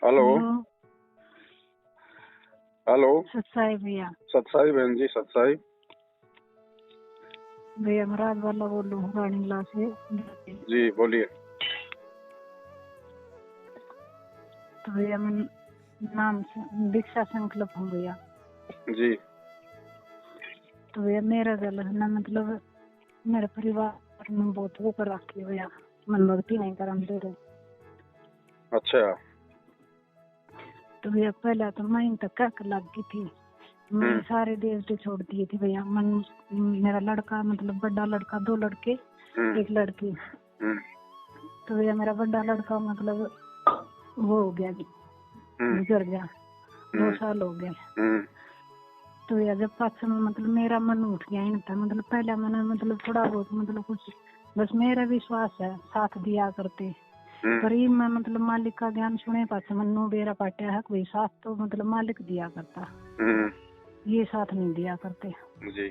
Hello hello. Hello. सत्साई भैया। सत्साई बहन जी, सत्साई। भैया मैं राज वाला बोल रहा हूँ रानीला से। जी बोलिए। तो भैया मैं नाम से दीक्षा संकल्प हूँ भैया। जी। तो भैया मेरा गल है ना, मतलब मेरे परिवार में बहुत वो कर रखी है भैया, मन भक्ति नहीं कर दे रहे। अच्छा। तो भैया पहले तो मैं तक क्या लग गई थी, मैं सारे देवते छोड़ दिए थे भैया। मन मेरा लड़का, मतलब बड़ा लड़का, 2 लड़के 1 लड़की। तो भैया मेरा बड़ा लड़का मतलब वो हो गया, गुजर गया, 2 साल हो गए। तो भैया जब पास में मतलब मेरा मन उठ गया इन था, मतलब पहले मैंने मतलब थोड़ा बहुत मतलब कुछ बस मेरा विश्वास है साथ दिया करते, पर ये मैं मतलब मालिक का ज्ञान सुने पास मनु बेरा पाटिया है कोई साथ, तो मतलब मालिक दिया करता, ये साथ नहीं दिया करते जी।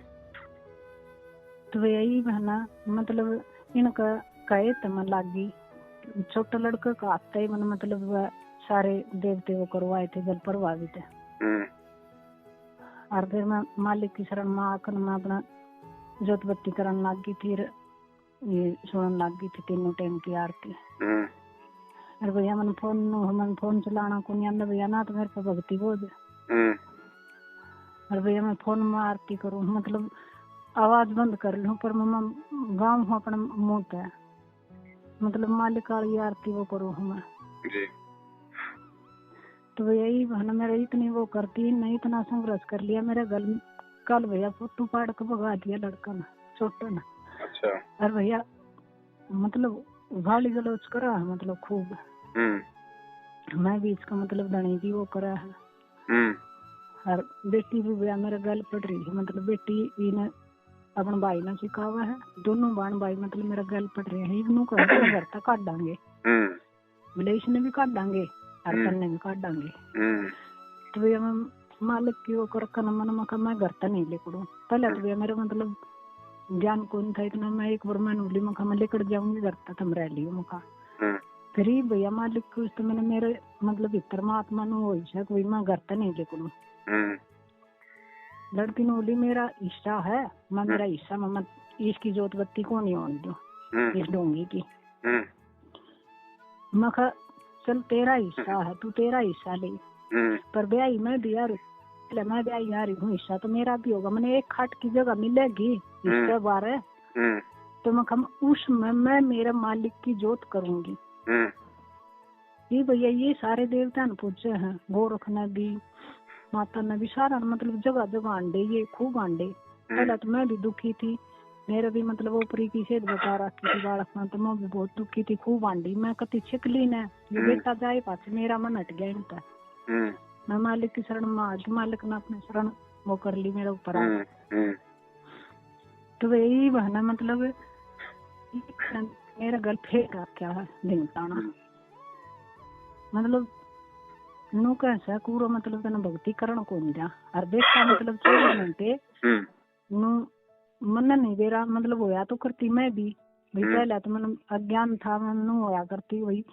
तो यही बहना मतलब इनका कहे तो मन लागी। छोटा लड़का का आता ही मन मतलब सारे देवते वो करवाए थे जल प्रभावित है। और फिर मैं मालिक की शरण में आकर मैं अपना जोत बत्ती करने लग गई, फिर ये सुनने लग गई थी 3 टाइम की आरती। अरे भैया मन फोन चलाना को नहीं आंदा भैया ना, तो मेरे पे भक्ति बोझ। अरे भैया मैं फोन में आरती करूँ, मतलब आवाज बंद कर लूँ, पर मैं गाँव हूँ अपने मुँह पे, मतलब मालिक वाली आरती वो करूँ मैं जी। तो भैया यही बहना मेरा इतनी वो करती नहीं, इतना संघर्ष कर लिया मेरे गल कल भैया फोटो पाड़ के भगा दिया लड़का ना, छोटा ना। अच्छा। और भैया मतलब गाली गलौज करा है, मतलब खूब। मैं भी इसका मतलब धनी भी वो करा है। और बेटी भी भैया मेरे गल पड़ रही है, मतलब बेटी ने अपन भाई ने सिखावा है, दोनों बहन भाई मतलब मेरा गल पड़ रहे हैं। इवनों का घर तक काट डांगे, बोले इसने भी काट डांगे और तन्ने भी काट डांगे। तो भैया मैं मालिक की वो कर मन मका मैं घर तक नहीं लेकर पहले तो भैया मेरा मतलब ज्ञान कौन था इतना, मैं एक बार मैं उंगली मका मैं लेकर जाऊंगी घर तक हम रह लियो मका। फिर ही भैया मालिक को तो मैंने मेरे मतलब भीतर में आत्मा नु हो है कोई मैं घर तक नहीं लेकर। लड़की ने बोली मेरा हिस्सा है, मैं मेरा हिस्सा मैं इसकी जोत बत्ती को नहीं होने दो इस डोंगी की। मैं कहा चल तेरा हिस्सा है, तू तेरा हिस्सा ले, पर ब्याही मैं भी यार मैं ब्याही यार हूँ, हिस्सा तो मेरा भी होगा। मैंने एक खाट की जगह मिलेगी हिस्से बारे, तो मैं कहा उसमें मैं मेरे मालिक की जोत करूंगी। ये भैया ये सारे देवता ने पूछे हैं, गोरख ने भी माता ने भी, सारा मतलब जगह जगह अंडे, ये खूब अंडे। पहले तो मैं भी दुखी थी, मेरा भी मतलब ऊपरी की सेहत बता रखी थी बालक में, तो मैं भी बहुत दुखी थी, खूब आंडी मैं कति छिकली ने ये बेटा जाए पास मेरा मन हट गया इनका। मैं मालिक की शरण में आज मालिक ने अपने शरण वो कर ली मेरे ऊपर आज। तो यही बहना मतलब मेरा गल फेंक रखा है ढिंगटाना, मतलब नु कैसा पूरा मतलब तेना भक्ति करण को नहीं जा और बेटा मतलब 24 घंटे नु मन नहीं बेरा मतलब होया तो करती मैं भी भाई। पहले तो मन अज्ञान था, मन नु होया करती वही।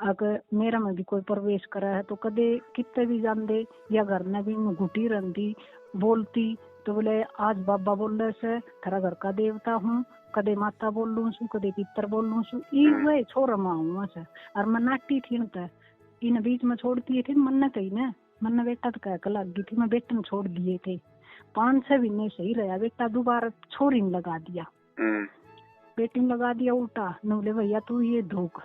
अगर मेरा में भी कोई प्रवेश करा है तो कदे कितने भी जान दे या घर में भी घुटी रहती बोलती, तो बोले आज बाबा बोल रहे से थारा घर का देवता हूँ, कदे माता बोल लू सू, कदे पितर बोल लू सू, ये छोरा माँ हूँ से। और मैं नाटी थी न इन बीच में छोड़ती थी मन न कही न मन बेटा तो कह लग गई थी, मैं बेटे में छोड़ दिए थे 5-6 महीने सही रहा, बेटा दोबारा छोरी में लगा दिया, बेटी में लगा दिया उल्टा। न बोले भैया तू ये धोख,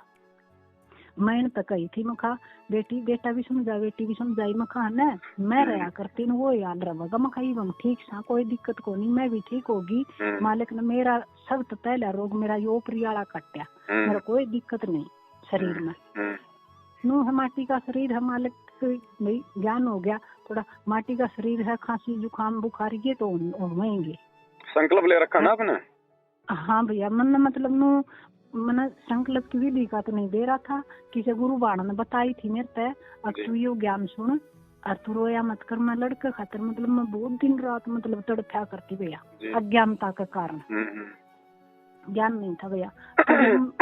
मैंने तो कही थी मखा बेटी बेटा भी समझा बेटी भी समझाई, मखा न मैं रहा करती न वो याद रहेगा, मखा ये ठीक सा कोई दिक्कत को नहीं, मैं भी ठीक होगी। मालिक ने मेरा सब तो पहला रोग मेरा ये ओपरी वाला कटा, मेरा कोई दिक्कत नहीं शरीर में। नु है माटी का शरीर है, मालिक भाई ज्ञान हो गया थोड़ा, माटी का शरीर है, खांसी जुकाम बुखार ये तो होंगे। संकल्प ले रखा ना आपने? हाँ भैया मन मतलब नु मैंने संकल्प की विधि का तो नहीं दे रहा था, किसी गुरु बाण ने बताई थी मेरे पे, अब तू ये ज्ञान सुन और तू रोया मत कर। मैं लड़के खातर मतलब मैं बहुत दिन रात मतलब तड़फा करती भैया अज्ञानता के कारण। ज्ञान नहीं था भैया।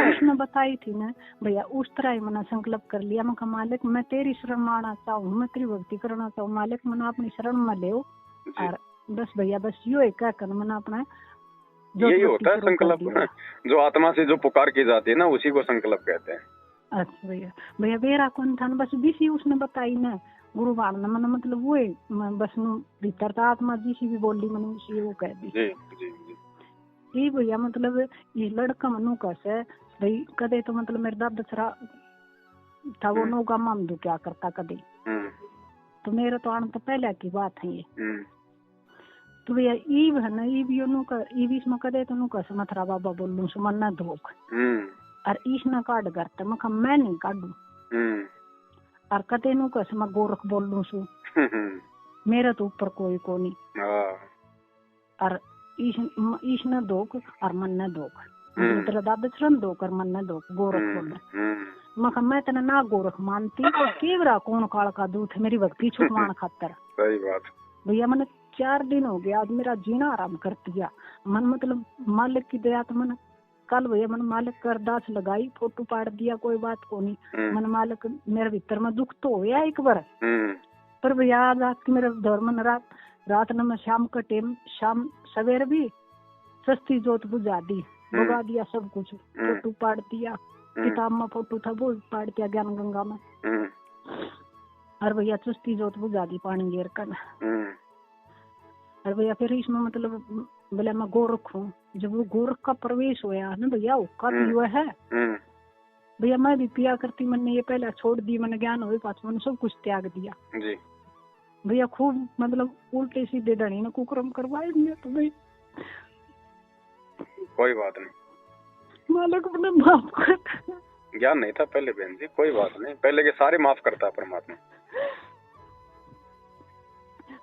उसने बताई थी ना भैया, उस तरह ही मैंने संकल्प कर लिया। मैं कहा मालिक मैं तेरी शरण में आना चाहूँ, मैं तेरी भक्ति करना चाहूँ, मालिक मैंने अपनी शरण में ले। और बस भैया बस यो एक कर मैंने अपना यही होता है संकल्प। जो आत्मा से जो पुकार की जाती है ना, उसी को संकल्प कहते हैं। अच्छा भैया, भैया मेरा कौन था बस बीसी उसने बताई ना गुरु बाण ने मैंने मतलब वो बस भीतर था आत्मा जिसी भी बोली मैंने उसी वो कह दी। जी जी जी। ये भैया मतलब ये लड़का मनु कैसे भाई कदे तो मतलब मेरे दादा छरा था वो नौका माम क्या करता कदे, तो मेरा तो आने तो पहले की बात है ये। तो भैया ईव है ना ईव यो नु का ईव इसमें कदे तो नु कैसे मथरा बाबा बोलूं सु मन ना धोख और ईश ना काट करते मैं नहीं काटू और कदे नु कैसे मैं गोरख बोलूं सु मेरा तो ऊपर कोई को नहीं और ईश न दोक और मन न दोक तेरा दादा चरण दोक और मन न दोक गोरख बोले मैं तेना ना गोरख मानती केवरा कौन काल का दूध है मेरी भक्ति छुटवान खातर। सही बात भैया मैंने 4 दिन हो गया आज मेरा जीना आराम कर दिया मन मतलब मालिक की दया तो मैंने कल भैया मैंने मालिक का अरदास लगाई फोटो पाड़ दिया कोई बात को नहीं मन मालिक मेरे भीतर में दुख तो होया एक बार पर भैया आज रात की मेरे दौर में रात न मैं शाम का टाइम शाम सवेर भी सस्ती जोत बुझा दी बुझा दिया सब कुछ फोटो पाड़ दिया किताब में फोटो था वो पाड़ दिया ज्ञान गंगा में और भैया चुस्ती जोत बुझा दी पानी गिर कर और भैया फिर इसमें मतलब बोले मैं गोरख हूँ जब वो गोरख का प्रवेश होया ना भैया उसका पियो है भैया मैं भी पिया करती मैंने ये पहले छोड़ दी मैंने ज्ञान हुए पास मैंने सब कुछ त्याग दिया जी भैया खूब मतलब उल्टे सीधे धनी ने कुकर्म करवाए तो भाई कोई बात नहीं मालिक अपने माफ कर ज्ञान नहीं था पहले बहन जी कोई बात नहीं पहले के सारे माफ करता परमात्मा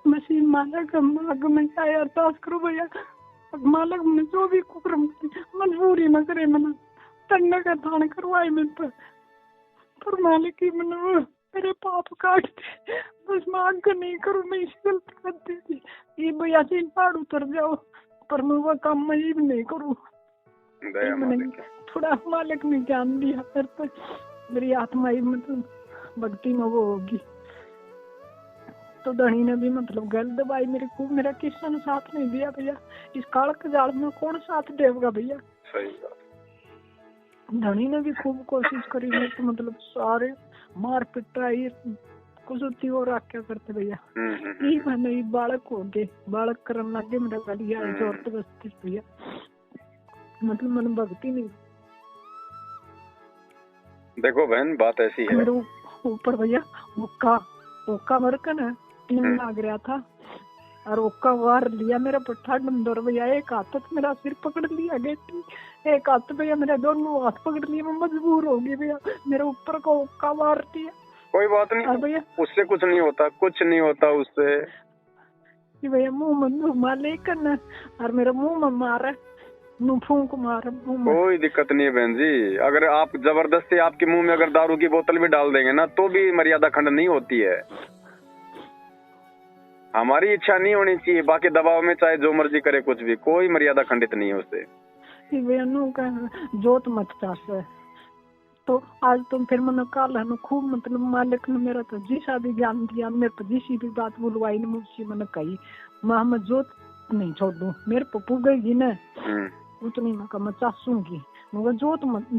मशीन मालिक आगे में क्या अरदास करो भैया मालिक मैंने जो भी कुकर्म मजबूरी न करे मैंने तन्ना का दान करवाए मेरे पर मालिक ही मैंने मेरे पाप काट दे बस मैं आगे नहीं करूँ मैं इसी गलती करती थी ये भैया से पहाड़ उतर जाओ पर मैं वो काम मैं ही नहीं करूँ थोड़ा मालिक ने ज्ञान दिया फिर तो मेरी आत्मा ही मतलब भक्ति में वो होगी तो धनी ने भी मतलब गल दबाई मेरे को मेरा किसी ने साथ नहीं दिया भैया इस काल के जाल में कौन साथ देगा भैया। सही बात धनी ने भी खूब कोशिश करी मेरे तो मतलब सारे मार पिटाई कुछ हो रहा क्या करते भैया ये मैंने बालक हो गए बालक करने लगे मेरा गलिया जोर तो बस्ती भैया मतलब मैंने भक्ति नहीं देखो बहन बात ऐसी है मेरे ऊपर भैया ओका मर का ना टीम लाग रहा था और ओका वार लिया मेरा पट्टा डंडोर भैया एक हाथ तो मेरा सिर पकड़ लिया गई एक हाथ भैया मेरा दोनों हाथ पकड़ लिए मैं मजबूर हो गई भैया मेरे ऊपर को ओका वार दिया। कोई बात नहीं भैया उससे कुछ नहीं होता उससे भैया मुंह में मार लेकर ना और मेरा मुंह में मारा फूंक मारा कोई दिक्कत नहीं है बहन जी अगर आप जबरदस्ती आपके मुंह में अगर दारू की बोतल भी डाल देंगे ना तो भी मर्यादा खंड नहीं होती है हमारी इच्छा नहीं होनी चाहिए बाकी दबाव में चाहे जो मर्जी करे कुछ भी कोई मर्यादा खंडित नहीं है उससे जोत मत चास तो आज तुम फिर मैंने काल है खूब मतलब मालिक ने मेरा तो जिसा भी ज्ञान दिया मेरे को जिसी भी बात बुलवाई ने मुझसे मैंने कही मैं जोत नहीं छोड़ दूं मेरे को पुगेगी ना उतनी मैं चासूंगी मगर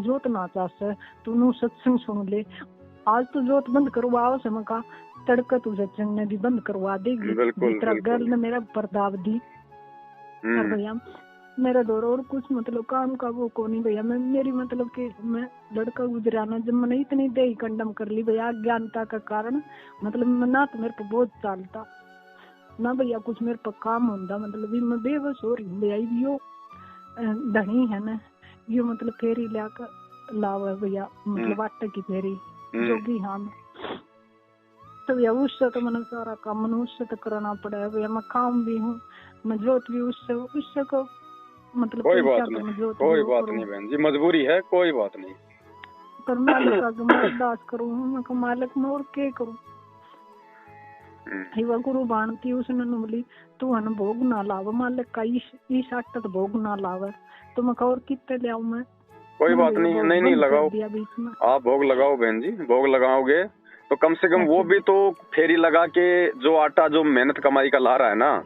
जोत ना चास तू नू सत्संग सुन ले आज तो जोत बंद करवाओ से मैं तड़का तू सत्संग ने भी बंद करवा देगी जितना गर्ल ने मेरा परदाव दी और भैया मेरा दौर और कुछ मतलब काम का वो को नहीं भैया मैं मेरी मतलब कि मैं लड़का गुजराना जब मैंने इतनी दे कंडम कर ली भैया अज्ञानता का कारण मतलब ना तो मेरे पे बहुत चालता ना भैया कुछ मेरे पे काम होता मतलब मैं बेबस हो रही हूँ भैया यो धनी है ना यो मतलब फेरी लाकर लावा भैया मतलब आटे की फेरी जो भी हाँ तो भैया उससे तो मैंने सारा काम मैंने उससे तो करना पड़ा है भैया मैं काम भी हूँ मैं जोत भी उससे को मतलब कोई बात नहीं बहन जी मजबूरी है कोई बात नहीं पर मालिक मैं अरदास करूँ मैं मालिक मैं और क्या करूँ हिवा गुरु बाणती उसने बोली तू हन भोग ना लाव मालिक का इस आटत भोग ना लावे तो मैं और कितने ले आऊं मैं। कोई बात नहीं, नहीं लगाओ आप भोग लगाओ बहन जी, भोग लगाओगे तो कम से कम वो भी तो फेरी लगा के जो आटा जो मेहनत कमाई का ला रहा है ना,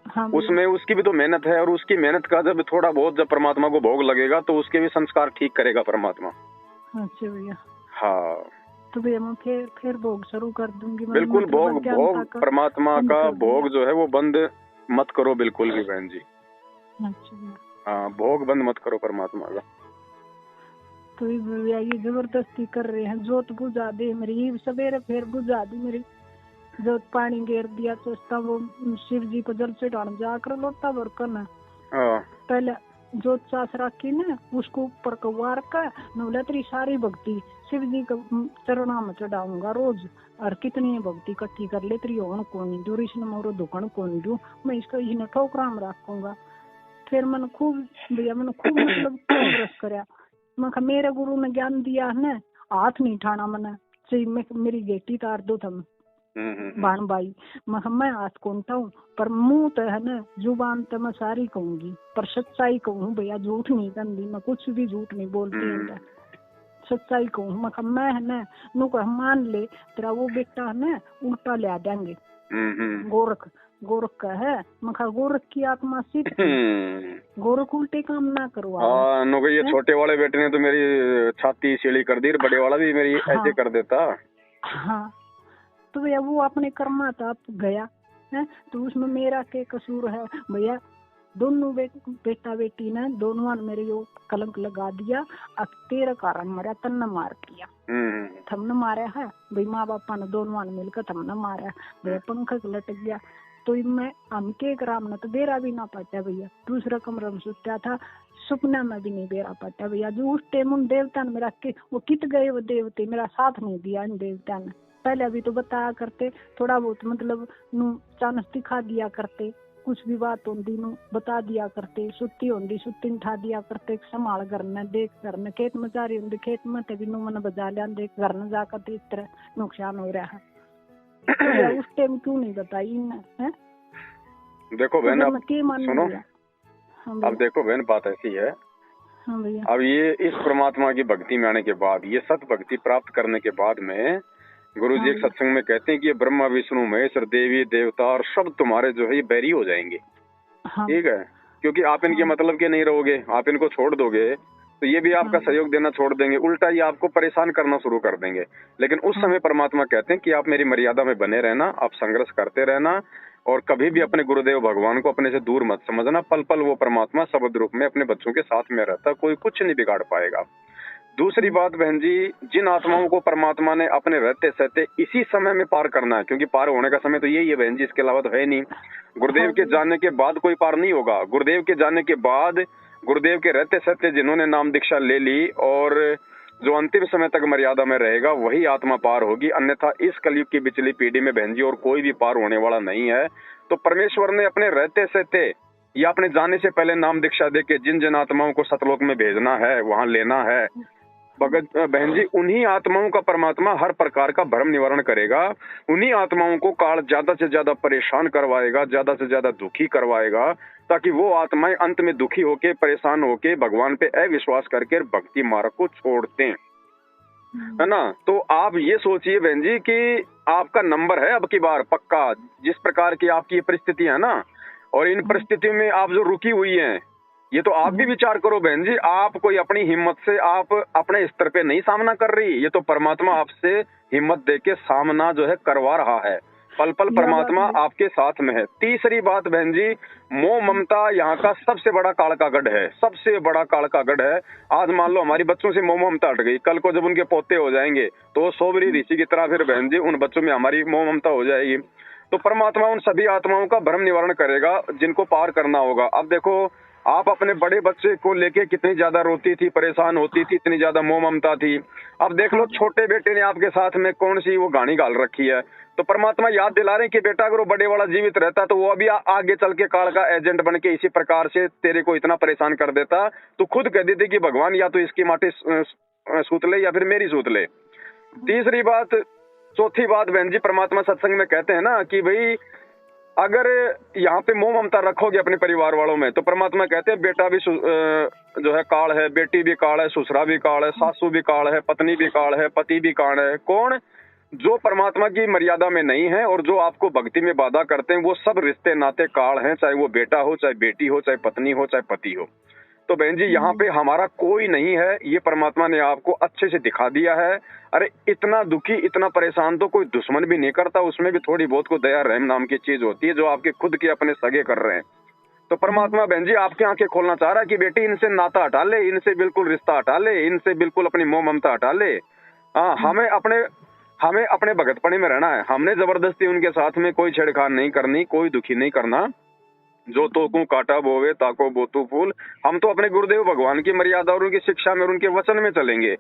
हाँ उसमें उसकी भी तो मेहनत है, और उसकी मेहनत का जब थोड़ा बहुत जब परमात्मा को भोग लगेगा तो उसके भी संस्कार ठीक करेगा परमात्मा। अच्छा भैया। हाँ तो भैया मैं फिर भोग शुरू कर दूंगी। बिल्कुल भोग परमात्मा का भोग जो है वो बंद मत करो बिल्कुल भी बहन जी। अच्छा हाँ भोग बंद मत करो परमात्मा का। तो भैया ये जबरदस्ती कर रहे हैं, जोत बुझा दे मेरी, सवेरे फिर बुझा दी मेरी जोत, पानी घेर दिया चस्ता वो शिव जी को जल से डाल जाकर लोटा भर कर ना पहले जोत चास रखी ना उसको ऊपर कवार का नवले तेरी सारी भक्ति शिव जी को चरणा में चढ़ाऊंगा रोज, और कितनी भक्ति इकट्ठी कर ले तेरी होन कौन दू इसने मोरो दुकान कौन दू मैं इसका इसने ठोकरा में रखूंगा। फिर मैंने खूब भैया मैंने खूब मतलब प्रोग्रेस कराया। मैं मेरे गुरु ने ज्ञान दिया है ना, हाथ नहीं उठाना मैंने, मेरी बेटी तार दो तुम बाण बाई, मैं हाथ कौन उठाऊं पर मुंह तो है ना जुबान तो मैं सारी कहूंगी पर सच्चाई कहूँ भैया, झूठ नहीं कहती मैं, कुछ भी झूठ नहीं बोलती है, सच्चाई कहूँ मैं है ना नु को मान ले तेरा वो बेटा है ना उल्टा ले देंगे गोरख का है, मखा गोरख की आत्मा सिद्ध गोरख उल्टे काम ना करवा। हाँ ये छोटे वाले बेटे ने तो मेरी छाती सीढ़ी कर दी, बड़े वाला भी मेरी ऐसे कर देता। हाँ तो भैया वो अपने कर्मा था गया है तो उसमें मेरा क्या कसूर है भैया। दोनों बेटा बेटी ने दोनों ने मेरे यो कलंक लगा दिया, अब तेरा कारण मरा तन्ने मार दिया, थमने मारा है भाई, माँ बापा ने दोनों ने मिलकर थमने मारा भैया, पंख लटक गया तो मैं हमके ग्राम ने तो बेरा भी ना पाता भैया, दूसरा कमरा में सुता था, सपना में भी नहीं बेरा पाता भैया। जो उस टाइम उन देवता ने मेरा के वो कित गए वो देवते, मेरा साथ नहीं दिया इन देवता ने, पहले अभी तो बताया करते थोड़ा बहुत मतलब चांस दिखा दिया करते, कुछ भी बात होती नु बता दिया करते, सुत्ती होती सुत्ती उठा दिया करते, संभाल करना देख करना, खेत में जा रही होती खेत में तभी नु मन बजा लिया देख घर न जाकर इस तरह नुकसान हो रहा है। तो उस टाइम क्यों नहीं बताई है? देखो बहन अब सुनो, हाँ अब देखो बहन बात ऐसी है, हाँ भैया अब ये इस परमात्मा की भक्ति में आने के बाद, ये सत भक्ति प्राप्त करने के बाद में गुरु जी एक सत्संग में कहते हैं कि ये ब्रह्मा विष्णु महेश्वर देवी देवता और सब तुम्हारे जो है ये बैरी हो जाएंगे। ठीक है, क्योंकि आप इनके मतलब के नहीं रहोगे, आप इनको छोड़ दोगे तो ये भी आपका सहयोग देना छोड़ देंगे, उल्टा ये आपको परेशान करना शुरू कर देंगे। लेकिन उस समय परमात्मा कहते हैं कि आप मेरी मर्यादा में बने रहना, आप संघर्ष करते रहना, और कभी भी अपने गुरुदेव भगवान को अपने से दूर मत समझना। पल पल वो परमात्मा शब्द रूप में अपने बच्चों के साथ में रहता, कोई कुछ नहीं बिगाड़ पाएगा। दूसरी बात बहन जी, जिन आत्माओं को परमात्मा ने अपने रहते सहते इसी समय में पार करना है, क्योंकि पार होने का समय तो यही है बहन जी, इसके अलावा तो है नहीं। गुरुदेव के जाने के बाद कोई पार नहीं होगा। गुरुदेव के जाने के बाद गुरुदेव के रहते सहते जिन्होंने नाम दीक्षा ले ली और जो अंतिम समय तक मर्यादा में रहेगा वही आत्मा पार होगी, अन्यथा इस कलयुग की बिचली पीढ़ी में बहन जी और कोई भी पार होने वाला नहीं है। तो परमेश्वर ने अपने रहते सहते या अपने जाने से पहले नाम दीक्षा दे के जिन जिन आत्माओं को सतलोक में भेजना है, वहां लेना है, भगत बहन जी उन्हीं आत्माओं का परमात्मा हर प्रकार का भ्रम निवारण करेगा। उन्हीं आत्माओं को काल ज्यादा से ज्यादा परेशान करवाएगा, ज्यादा से ज्यादा दुखी करवाएगा, ताकि वो आत्माएं अंत में दुखी होके परेशान होके भगवान पे अविश्वास करके भक्ति मार्ग को छोड़ दें, है ना। तो आप ये सोचिए बहन जी कि आपका नंबर है अब की बार पक्का, जिस प्रकार की आपकी परिस्थिति है ना, और इन परिस्थितियों में आप जो रुकी हुई हैं, ये तो आप भी विचार करो बहन जी, आप कोई अपनी हिम्मत से आप अपने स्तर पे नहीं सामना कर रही, ये तो परमात्मा आपसे हिम्मत देके सामना जो है करवा रहा है। पल पल परमात्मा आपके साथ में है। तीसरी बात बहन जी, मोह ममता यहाँ का सबसे बड़ा काल का गढ़ है, सबसे बड़ा काल का गढ़ है। आज मान लो हमारी बच्चों से मोह ममता हट गई, कल को जब उनके पोते हो जाएंगे तो सोबरी ऋषि की तरह फिर बहन जी उन बच्चों में हमारी मोह ममता हो जाएगी। तो परमात्मा उन सभी आत्माओं का भ्रम निवारण करेगा जिनको पार करना होगा। अब देखो आप अपने बड़े बच्चे को लेके कितनी ज्यादा रोती थी, परेशान होती थी, इतनी ज्यादा मोह ममता थी। अब देख लो छोटे बेटे ने आपके साथ में कौन सी वो गाड़ी गाल रखी है। तो परमात्मा याद दिला रहे हैं कि बेटा अगर वो बड़े वाला जीवित रहता तो वो अभी आगे चल के काल का एजेंट बन के इसी प्रकार से तेरे को इतना परेशान कर देता। तो खुद कह देते कि भगवान या तो इसकी माटे सूत ले या फिर मेरी सूत ले। तीसरी बात चौथी बात बहन जी, परमात्मा सत्संग में कहते हैं ना कि भाई अगर यहाँ पे मोह ममता रखोगे अपने परिवार वालों में, तो परमात्मा कहते हैं बेटा भी जो है काल है, बेटी भी काल है, ससुरा भी काल है, सासू भी काल है, पत्नी भी काल है, पति भी काल है। कौन? जो परमात्मा की मर्यादा में नहीं है और जो आपको भक्ति में बाधा करते हैं, वो सब रिश्ते नाते काल हैं, चाहे वो बेटा हो, चाहे बेटी हो, चाहे पत्नी हो, चाहे पति हो। तो बहन जी यहाँ पे हमारा कोई नहीं है, ये परमात्मा ने आपको अच्छे से दिखा दिया है। अरे इतना दुखी, इतना परेशान तो कोई दुश्मन भी नहीं करता, उसमें भी थोड़ी बहुत को दया रहम नाम की चीज होती है, जो आपके खुद के अपने सगे कर रहे हैं। तो परमात्मा बहन जी आपकी आंखें खोलना चाह रहा है कि बेटी इनसे नाता हटा ले, इनसे बिल्कुल रिश्ता हटा ले, इनसे बिल्कुल अपनी मोह ममता हटा ले। हाँ, हमें अपने भगतपणे में रहना है। हमने जबरदस्ती उनके साथ में कोई छेड़खानी नहीं करनी, कोई दुखी नहीं करना। जो तोकू काटा बोवे ताको बोतू फूल। हम तो अपने गुरुदेव भगवान की मर्यादा और उनकी शिक्षा में और उनके वचन में चलेंगे।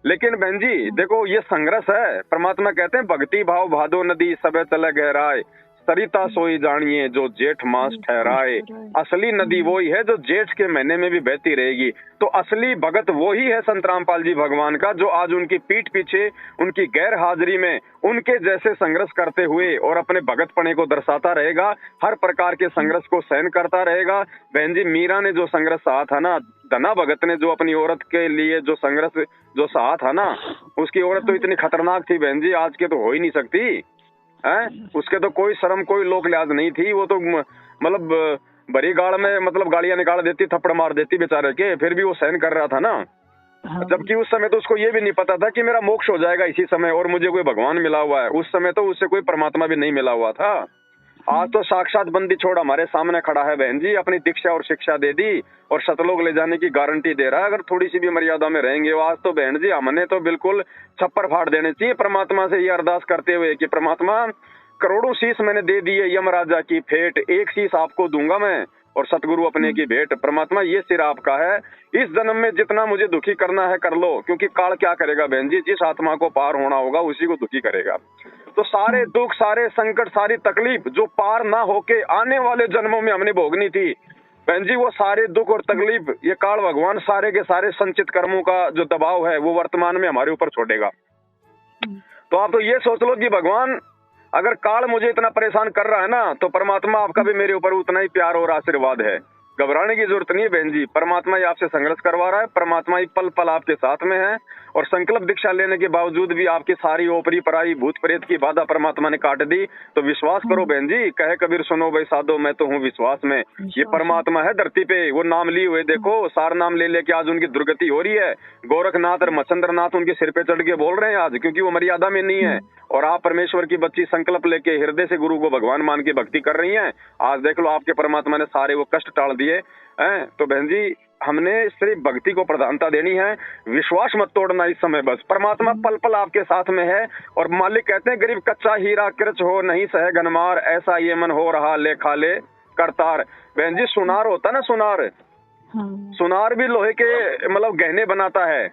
लेकिन बहन जी देखो, ये संघर्ष है। परमात्मा कहते हैं भक्ति भाव भादो नदी सबे चले गहराए, सरिता सोई जानिए जो जेठ मास ठहराए। असली नदी वही है जो जेठ के महीने में भी बहती रहेगी। तो असली भगत वही है संत रामपाल जी भगवान का, जो आज उनकी पीठ पीछे उनकी गैर हाजिरी में उनके जैसे संघर्ष करते हुए और अपने भगतपने को दर्शाता रहेगा, हर प्रकार के संघर्ष को सहन करता रहेगा। बहन जी मीरा ने जो संघर्ष सहा था ना, धना भगत ने जो अपनी औरत के लिए जो संघर्ष जो सहा था ना, उसकी औरत तो इतनी खतरनाक थी बहन जी, आज के तो हो ही नहीं सकती है। उसके तो कोई शर्म कोई लोक लिहाज नहीं थी। वो तो मतलब भरी गाड़ में मतलब गालियां निकाल देती, थप्पड़ मार देती बेचारे के, फिर भी वो सहन कर रहा था ना। जबकि उस समय तो उसको ये भी नहीं पता था कि मेरा मोक्ष हो जाएगा इसी समय और मुझे कोई भगवान मिला हुआ है। उस समय तो उससे कोई परमात्मा भी नहीं मिला हुआ था। आज तो साक्षात बंदी छोड़ हमारे सामने खड़ा है बहन जी, अपनी दीक्षा और शिक्षा दे दी और सतलोक ले जाने की गारंटी दे रहा है, अगर थोड़ी सी भी मर्यादा में रहेंगे। आज तो बहन जी हमने तो बिल्कुल छप्पर फाड़ देने चाहिए परमात्मा से ये अरदास करते हुए कि परमात्मा करोड़ों शीश मैंने दे दिए यमराजा की फेट, एक शीश आपको दूंगा मैं और सतगुरु अपने की भेंट। परमात्मा ये सिर आपका है, इस जन्म में जितना मुझे दुखी करना है कर लो, क्योंकि काल क्या करेगा बहन जी, जिस आत्मा को पार होना होगा उसी को दुखी करेगा। तो सारे दुख, सारे संकट, सारी तकलीफ जो पार ना होके आने वाले जन्मों में हमने भोगनी थी बहन जी, वो सारे दुख और तकलीफ ये काल भगवान सारे के सारे संचित कर्मों का जो दबाव है वो वर्तमान में हमारे ऊपर छोड़ेगा। तो आप तो ये सोच लो कि भगवान अगर काल मुझे इतना परेशान कर रहा है ना, तो परमात्मा आपका भी मेरे ऊपर उतना ही प्यार और आशीर्वाद है। घबराने की जरूरत नहीं है बहन जी, परमात्मा ही आपसे संघर्ष करवा रहा है, परमात्मा ही पल पल आपके साथ में है। और संकल्प दीक्षा लेने के बावजूद भी आपकी सारी ओपरी पराई भूत प्रेत की बाधा परमात्मा ने काट दी। तो विश्वास करो बहन जी, कहे कबीर सुनो भाई साधो मैं तो हूँ विश्वास में। ये परमात्मा है धरती पे, वो नाम लिए हुए देखो, सार नाम ले लेके आज उनकी दुर्गति हो रही है। गोरखनाथ और मचंद्र नाथ उनके सिर पे चढ़ के बोल रहे हैं आज, क्योंकि वो मर्यादा में नहीं है। और आप परमेश्वर की बच्ची संकल्प लेके हृदय से गुरु को भगवान मान के भक्ति कर रही हैं। आज देख लो आपके परमात्मा ने सारे वो कष्ट टाल दिए हैं। तो बहन जी हमने सिर्फ भक्ति को प्रधानता देनी है, विश्वास मत तोड़ना इस समय बस। परमात्मा पल पल आपके साथ में है और मालिक कहते हैं गरीब कच्चा हीरा कृच हो नहीं सह गनमार, ऐसा ये मन हो रहा ले खा ले करतार। बहन जी सुनार होता ना, सुनार भी लोहे के मतलब गहने बनाता है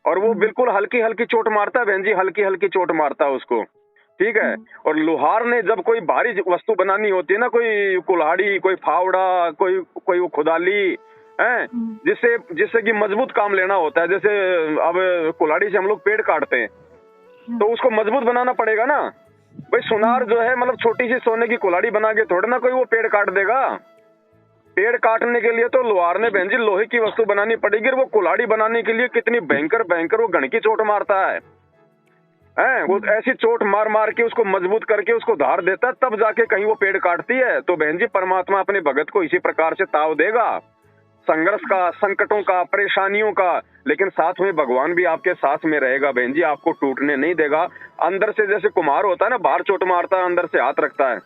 और वो बिल्कुल हल्की हल्की चोट मारता है बहन जी, हल्की हल्की चोट मारता है उसको, ठीक है। और लोहार ने जब कोई भारी वस्तु बनानी होती है ना, कोई कुल्हाड़ी, कोई फावड़ा, कोई वो खुदाली है, जिससे कि मजबूत काम लेना होता है। जैसे अब कुल्हाड़ी से हम लोग पेड़ काटते हैं तो उसको मजबूत बनाना पड़ेगा ना भाई। सुनार जो है मतलब छोटी सी सोने की कुल्हाड़ी बना के थोड़ा ना कोई वो पेड़ काट देगा। पेड़ काटने के लिए तो लोहार ने बहन जी लोहे की वस्तु बनानी पड़ेगी। वो कुल्हाड़ी बनाने के लिए कितनी भयंकर भयंकर वो गण की चोट मारता है, वो ऐसी चोट मार मार के उसको मजबूत करके उसको धार देता है, तब जाके कहीं वो पेड़ काटती है। तो बहन जी परमात्मा अपने भगत को इसी प्रकार से ताव देगा, संघर्ष का, संकटों का, परेशानियों का, लेकिन साथ में भगवान भी आपके साथ में रहेगा बहन जी, आपको टूटने नहीं देगा। अंदर से जैसे कुम्हार होता है ना, बाहर चोट मारता है, अंदर से हाथ रखता है,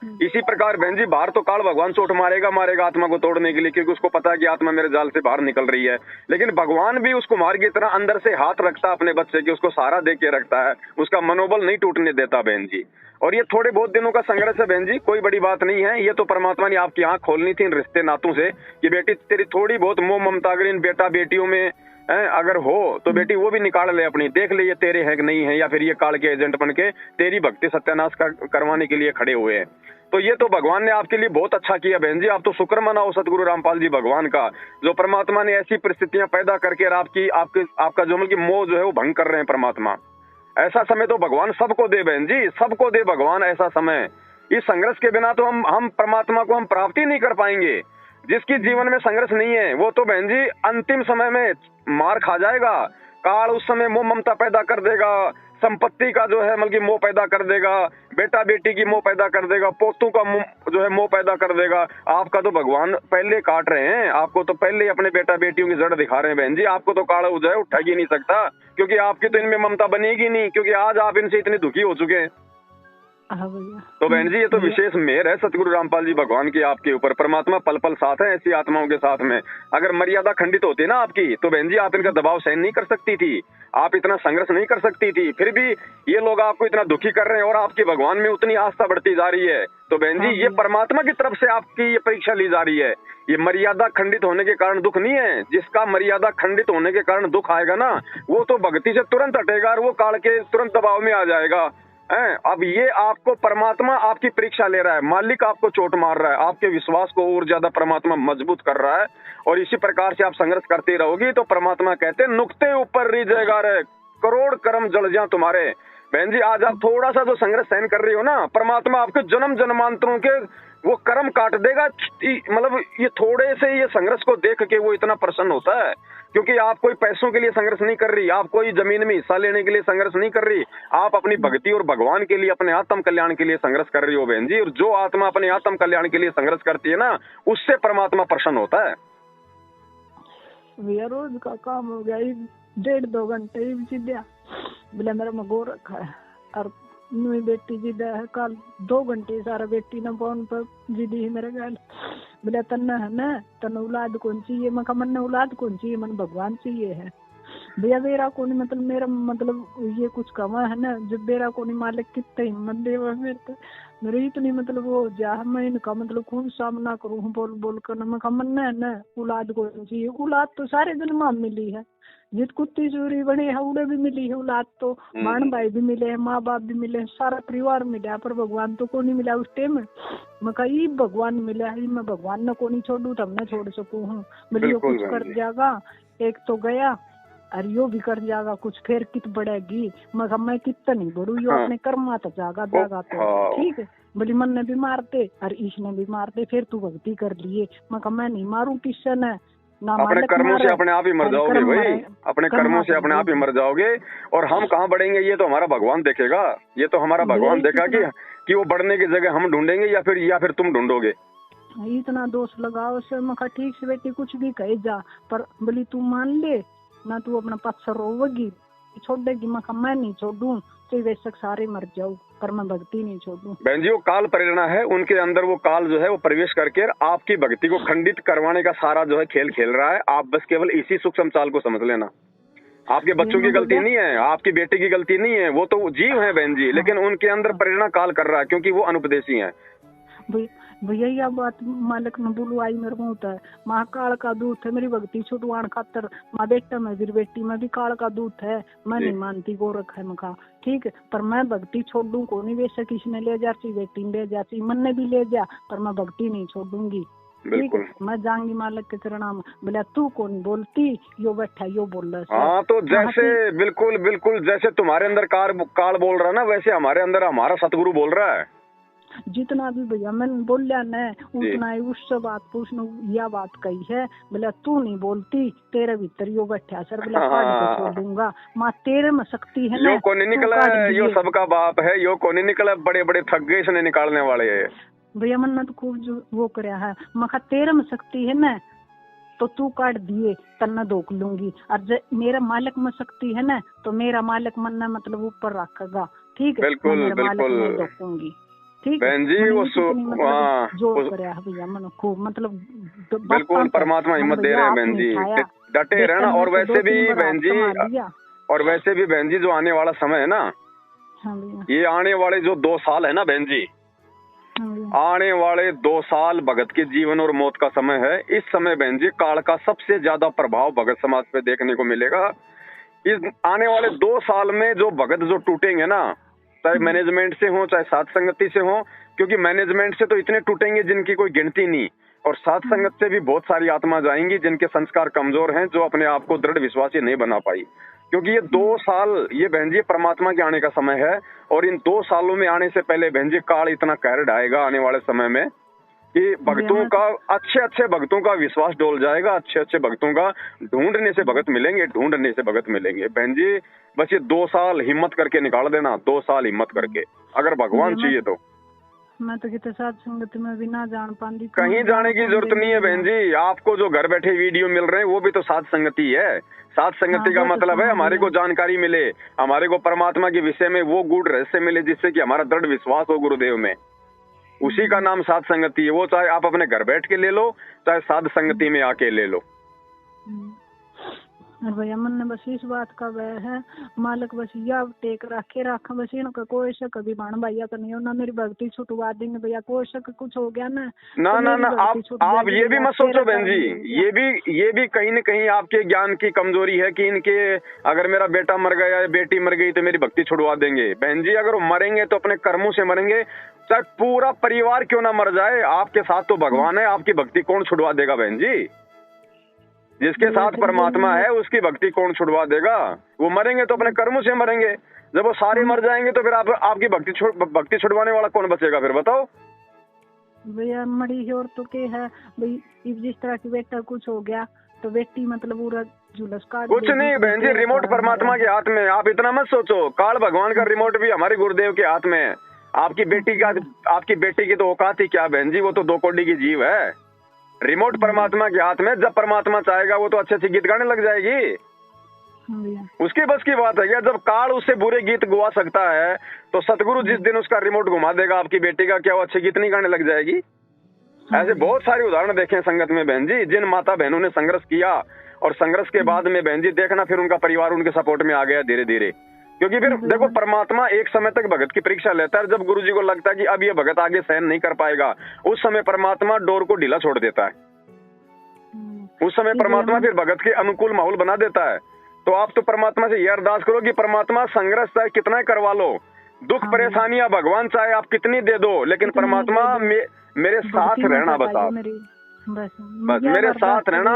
इसी प्रकार बहन जी बाहर तो काल भगवान चोट मारेगा आत्मा को तोड़ने के लिए, क्योंकि उसको पता है कि आत्मा मेरे जाल से बाहर निकल रही है। लेकिन भगवान भी उस कुम्हार की तरह अंदर से हाथ रखता है अपने बच्चे के, उसको सहारा दे के रखता है, उसका मनोबल नहीं टूटने देता बहन जी। और ये थोड़े बहुत दिनों का संघर्ष है बहन जी, कोई बड़ी बात नहीं है। ये तो परमात्मा ने आपकी आंख खोलनी थी इन रिश्ते नातों से कि बेटी तेरी थोड़ी बहुत मोह ममता अगर इन बेटा बेटियों में अगर हो तो बेटी वो भी निकाल ले अपनी, देख ले ये तेरे हैं कि नहीं है, या फिर ये काल के एजेंट बन के तेरी भक्ति सत्यानाश करवाने के लिए खड़े हुए हैं। तो ये तो भगवान ने आपके लिए बहुत अच्छा किया बहन जी। आप तो शुक्र मनाओ सतगुरु रामपाल जी भगवान का, जो परमात्मा ने ऐसी परिस्थितियां पैदा करके आपका जो मतलब मोह जो है वो भंग कर रहे हैं परमात्मा। ऐसा समय तो भगवान सबको दे बहन जी, सबको दे भगवान ऐसा समय। इस संघर्ष के बिना तो हम परमात्मा को हम प्राप्त ही नहीं कर पाएंगे। जिसकी जीवन में संघर्ष नहीं है वो तो बहन जी अंतिम समय में मार खा जाएगा। काल उस समय मोह ममता पैदा कर देगा, संपत्ति का जो है मतलब मोह पैदा कर देगा, बेटा बेटी की मोह पैदा कर देगा, पोतों का जो है मोह पैदा कर देगा। आपका तो भगवान पहले काट रहे हैं, आपको तो पहले अपने बेटा बेटियों की जड़ दिखा रहे हैं बहन जी। आपको तो काला जो है उठा ही नहीं सकता, क्योंकि आपकी तो इनमें ममता बनेगी नहीं, क्योंकि आज आप इनसे इतने दुखी हो चुके हैं। तो बहन जी ये तो विशेष मेहर है सतगुरु रामपाल जी भगवान की आपके ऊपर। परमात्मा पल पल साथ है ऐसी आत्माओं के साथ में। अगर मर्यादा खंडित होती ना आपकी तो बहन जी आप इनका दबाव सहन नहीं कर सकती थी, आप इतना संघर्ष नहीं कर सकती थी। फिर भी ये लोग आपको इतना दुखी कर रहे हैं और आपकी भगवान में उतनी आस्था बढ़ती जा रही है। तो बहन जी ये परमात्मा की तरफ से आपकी ये परीक्षा ली जा रही है। ये मर्यादा खंडित होने के कारण दुख नहीं है। जिसका मर्यादा खंडित होने के कारण दुख आएगा ना वो तो भक्ति से तुरंत हटेगा और वो काल के तुरंत दबाव में आ जाएगा। अब ये आपको परमात्मा आपकी परीक्षा ले रहा है, मालिक आपको चोट मार रहा है, आपके विश्वास को और ज्यादा परमात्मा मजबूत कर रहा है। और इसी प्रकार से आप संघर्ष करती रहोगी तो परमात्मा कहते हैं नुक्ते ऊपर रिजेगा रे, करोड़ कर्म जल जा तुम्हारे। बहन जी आज आप थोड़ा सा जो संघर्ष सहन कर रही हो ना, परमात्मा आपके जन्म जन्मांतरों के वो कर्म काट देगा। मतलब ये थोड़े से ये संघर्ष को देख के वो इतना प्रसन्न होता है, क्योंकि आप कोई पैसों के लिए संघर्ष नहीं कर रही, आप कोई जमीन में हिस्सा लेने के लिए संघर्ष नहीं कर रही, आप अपनी भक्ति और भगवान के लिए अपने आत्म कल्याण के लिए संघर्ष कर रही हो बहन जी। और जो आत्मा अपने आत्म कल्याण के लिए संघर्ष करती है ना उससे परमात्मा प्रसन्न होता है। भैया रोज का काम हो गया 1.5-2 घंटे सीधा बोले मेरा मगो रखा है और मेरी बेटी जिदा है कल 2 घंटे सारा बेटी ने फोन पर जिदी है मेरे गाल बोले तन्ना है ना तन औलाद कौन चाहिए, मैं कहा मन औलाद कौन चाहिए, मन भगवान चाहिए है भैया। मेरा कौन मतलब मेरा मतलब ये कुछ कमा है ना जब मेरा कौन मालिक कितना हिम्मत देवा मेरे इतनी मतलब वो जा मैं इनका मतलब खूब सामना करूँ बोल बोल कर। मैं कहा मन है ना औलाद कौन चाहिए, औलाद तो सारे जन्म मिली है, जित कुत्ती चूरी बनी है उड़े भी मिली है औलाद, तो बहन भाई भी मिले हैं, माँ बाप भी मिले हैं, सारा परिवार मिला, पर भगवान तो को नहीं मिला उस टाइम। मैं कही भगवान मिला है, मैं भगवान ने को नहीं छोड़ू तब न छोड़ सकूँ हूँ। बोले यो कुछ कर जाएगा, एक तो गया और यो भी कर जाएगा कुछ, फिर कित बढ़ेगी। मैं कितना नहीं बढ़ू, यो अपने कर्मा तो जागा जागा तो ठीक है। बोली मन ने भी मारते और ईश ने भी मारते, फिर तू भक्ति कर लिए। मैं नहीं मारू किशन है ना, अपने कर्मों से अपने आप ही मर जाओगे भाई, अपने कर्मों से अपने आप ही मर जाओगे। और हम कहाँ बढ़ेंगे ये तो हमारा भगवान देखेगा, ये तो हमारा भगवान देखा कि वो बढ़ने की जगह हम ढूंढेंगे या फिर तुम ढूंढोगे। इतना दोष लगाओ से मैं कहा ठीक से बेटी कुछ भी कहे जा, पर बोली तू मान ले ना, तू अपना पत्थर रोवेगी छोड़ देगी। मैं नहीं छोड़ू, चाहे बेशक सारे मर जाओ पर मैं भक्ति नहीं छोड़ू। बहन जी वो काल प्रेरणा है, उनके अंदर वो काल जो है वो प्रवेश करके आपकी भक्ति को खंडित करवाने का सारा जो है खेल खेल रहा है। आप बस केवल इसी सूक्ष्म चाल को समझ लेना। आपके बच्चों की गलती नहीं है, आपकी बेटे की गलती नहीं है, वो तो जीव है बहन जी, लेकिन उनके अंदर प्रेरणा काल कर रहा है क्योंकि वो अनुपदेशी है। भैया यह बात मालिक ने बोलू आई मेरे को होता है, महाकाल का दूत है मेरी भक्ति छुटवान खातर, माँ बेटा में भी बेटी में भी काल का दूत है, मैं नहीं मानती गोरख है। मैं कहा ठीक है पर मैं भक्ति छोड़ दूं को नहीं, बेशक इसने ले जाती बेटी ले जाती मन ने भी ले जा, पर मैं भक्ति नहीं छोड़ दूंगी। ठीक है मैं जाऊंगी मालिक के चरणों में। बोला तू कौन बोलती, यो बैठा यो बोल रहा। हाँ तो जैसे बिल्कुल बिल्कुल जैसे तुम्हारे अंदर काल बोल रहा है ना, वैसे हमारे अंदर हमारा सतगुरु बोल रहा है। जितना भी भैया मैंने बोलिया न उतना ही उससे बात पूछना यह बात कही है। बोला तू नहीं बोलती, तेरे भीतर यो बैठा सर, बोला काट के छोड़ दूंगा। माँ तेरे में शक्ति है ना, यो कौन निकला है, यो सबका बाप है, यो कौन निकला, बड़े बड़े थक गए इसने निकालने वाले है। भैया मन ने तो खूब जो वो कराया है, मैं तेरे में शक्ति है ना तो तू काट दिए तन्ना धोख लूंगी, और मेरा मालिक में शक्ति है ना तो मेरा मालिक मन ने मतलब ऊपर रखेगा। ठीक है बिल्कुल बिल्कुल धोखूंगी। ठीक बहन जी वो जो करे भैया मन खूब मतलब बिल्कुल परमात्मा हिम्मत दे रहे हैं बहन जी, डटे रहना। और वैसे भी बहन जी जो आने वाला समय है ना, ये आने वाले जो 2 साल है ना बहन जी, आने वाले 2 साल भगत के जीवन और मौत का समय है। इस समय बहन जी काल का सबसे ज्यादा प्रभाव भगत समाज पे देखने को मिलेगा। इस आने वाले 2 साल में जो भगत जो टूटेंगे ना, चाहे मैनेजमेंट से हो चाहे साथ संगति से हो, क्योंकि मैनेजमेंट से तो इतने टूटेंगे जिनकी कोई गिनती नहीं, और साथ संगत से भी बहुत सारी आत्मा जाएंगी जिनके संस्कार कमजोर हैं, जो अपने आप को दृढ़ विश्वासी नहीं बना पाई। क्योंकि ये 2 साल ये बहन जी परमात्मा के आने का समय है, और इन 2 सालों में आने से पहले बहन जी काल इतना कहर ढाएगा आने वाले समय में कि भक्तों का, अच्छे भक्तों का विश्वास डोल जाएगा। अच्छे भक्तों का ढूंढने से भगत मिलेंगे, ढूंढने से भगत मिलेंगे। बहन जी बस ये 2 साल हिम्मत करके निकाल देना, 2 साल हिम्मत करके, अगर भगवान चाहिए तो। मैं तो कितने साथ संगत में भी ना जान पाती, कहीं जाने की जरूरत नहीं है बहन जी। आपको जो घर बैठे वीडियो मिल रहे हैं वो भी तो साथ संगति है। साथ संगति का मतलब है हमारे को जानकारी मिले, हमारे को परमात्मा के विषय में वो गूढ़ रहस्य मिले जिससे कि हमारा दृढ़ विश्वास हो गुरुदेव में। उसी का नाम साध संगति है। वो चाहे आप अपने घर बैठ के ले लो, चाहे साध संगति में आके ले लो। और भैया मन ने बस इस बात का वह है मालिक बस या टेक रखे रखा बस इनका कोई शक भी बाण भैया का नहीं हो ना, मेरी भक्ति छुटवा देंगे भैया। कोई शक कुछ हो गया ना ना आप ये भी मत सोचो बहन जी, ये भी कहीं न कहीं आपके ज्ञान की कमजोरी है कि इनके अगर मेरा बेटा मर गया या बेटी मर गई तो मेरी भक्ति छुड़वा देंगे। बहन जी अगर वो मरेंगे तो अपने कर्मों से मरेंगे, चाहे पूरा परिवार क्यों ना मर जाए, आपके साथ तो भगवान है, आपकी भक्ति कौन छुड़वा देगा बहन जी? जिसके साथ परमात्मा है उसकी भक्ति कौन छुड़वा देगा? वो मरेंगे तो अपने कर्मों से मरेंगे। जब वो सारे मर जाएंगे तो फिर आपकी भक्ति छुड़वाने वाला कौन बचेगा फिर बताओ? भैया मरी और तो के है भाई, जिस तरह की बेटा कुछ हो गया तो बेटी मतलब पूरा जुलस काट कुछ नहीं बहन जी, रिमोट परमात्मा के हाथ में। आप इतना मत सोचो, काल भगवान का रिमोट भी हमारे गुरुदेव के हाथ में है। आपकी बेटी की तो औकात ही क्या बहन जी, वो तो 2 कौड़ी की जीव है। रिमोट परमात्मा के हाथ में, जब परमात्मा चाहेगा वो तो अच्छे गीत गाने लग जाएगी। उसकी बस की बात है क्या? जब काल उससे बुरे गीत गुआ सकता है तो सतगुरु जिस दिन उसका रिमोट घुमा देगा आपकी बेटी का, क्या वो अच्छे गीत नहीं गाने लग जाएगी? ऐसे बहुत सारे उदाहरण देखे संगत में बहन जी, जिन माता बहनों ने संघर्ष किया और संघर्ष के बाद में बहन जी देखना फिर उनका परिवार उनके सपोर्ट में आ गया धीरे धीरे। क्योंकि फिर देखो परमात्मा एक समय तक भगत की परीक्षा लेता है। जब गुरुजी को लगता है कि अब ये भगत आगे सहन नहीं कर पाएगा, उस समय परमात्मा डोर को ढीला छोड़ देता है। उस समय परमात्मा फिर भगत के अनुकूल माहौल बना देता है। तो आप तो परमात्मा से यह अरदास करो कि परमात्मा संघर्ष चाहे कितना करवा लो, दुख परेशानियां भगवान चाहे आप कितनी दे दो, लेकिन परमात्मा मेरे साथ रहना बस आप बस मेरे साथ रहना।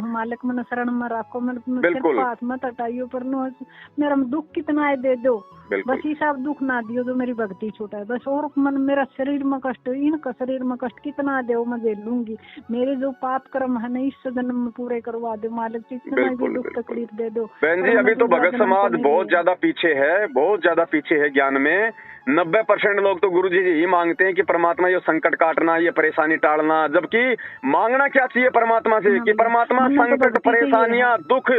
मालिक मन शरण में रखो, बिल्कुल हाथ मत हटाइयो, पर मेरा दुख कितना है दे दो, बस ये सब दुख ना दियो जो मेरी भक्ति छूटा है बस। और मन मेरा शरीर में कष्ट, इनका शरीर में कष्ट कितना दे मैं झेल लूंगी। मेरे जो पाप कर्म है ना इस जन्म में पूरे करवा दो मालिक, कितना भी दुख तकलीफ दे दो। बहन जी अभी तो भगत समाज बहुत ज्यादा पीछे है, बहुत ज्यादा पीछे है ज्ञान में। 90% लोग तो गुरुजी यही मांगते हैं कि परमात्मा ये संकट काटना, ये परेशानी टालना, जबकि मांगना क्या चाहिए परमात्मा से कि परमात्मा संकट, परेशानियां, दुख,